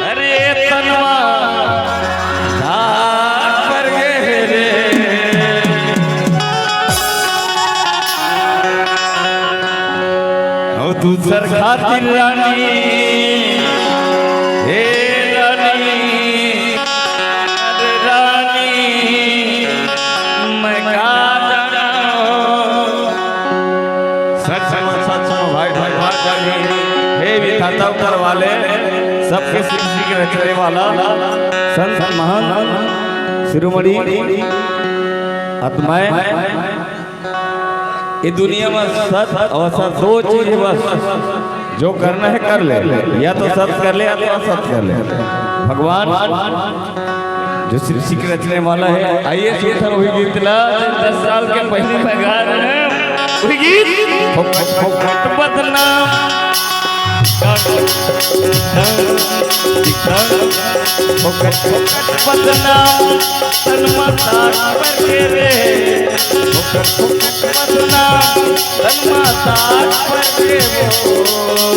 अरे तनवा धाक पर गे रे ओ दूसर खातिर रानी हे रानी अरे रानी मैं का जाना सच भाई हे विधाता उतर वाले सबके सृष्टि के रचने वाला संत महान शिरोमणि आत्माएं ये दुनिया में सत और असत दो चीज बस जो करना है कर ले, या तो सत कर ले या तो असत कर ले। भगवान जो सृष्टि के रचने वाला है। आइए सुनकर वही गीत ला 10 साल के पहले में गा रहे हैं वही गीत बदनाम बदनाम तन माता पर रे बदनाम तन माता पर रे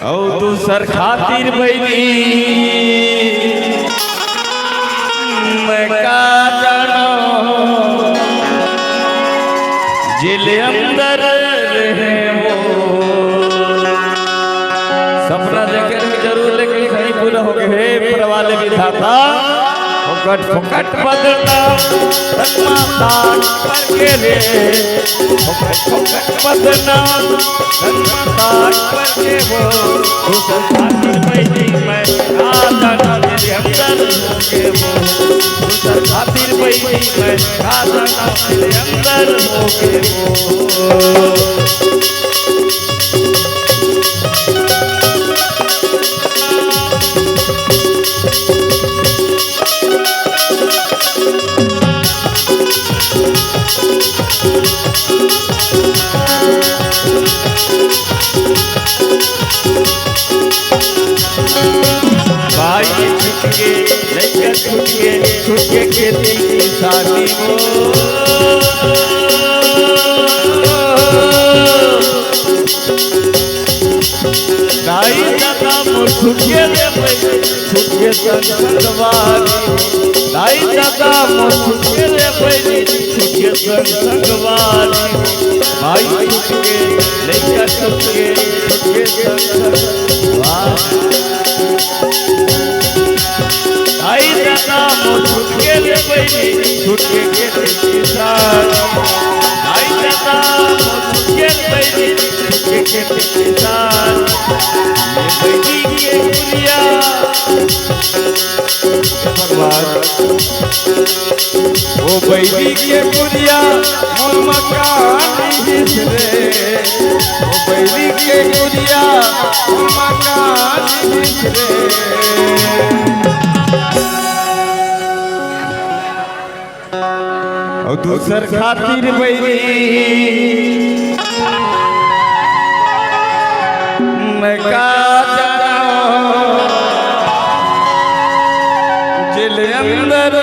ओ दूसर खातिर भैली मैं का जानो जिले अंदर रहे वो सपना देखे जरूर लेकिन कहीं पूरा हो गए पर वाले विधाता फुकट फुकट बदनाम तन माता पर के रे फुकट फुकट बदनाम तन माता पर के वो दूसर खातिर बैठी मैं आधा मेरे अंदर हो के वो दूसर खातिर बैठी मैं आधा मेरे अंदर हो के वो छुट के खेती किसानी हो दाई दादा मोर छुट के संगवारी दाई दादा मोर छुट के संगवारी भाई छुट के लइका छुट के संगवारी आई दादा मोर छुट के ले बैठी छुट के किसान आई दादा मोर छुट के बैठी छुट के किसान ये बैठी की गुड़िया भगवान वो बैठी की गुड़िया मोर मकान बिसरे वो बैठी की गुड़िया मोर मकान बिसरे और दूसर खातिर बैरी मैं का जानो जिले अंदर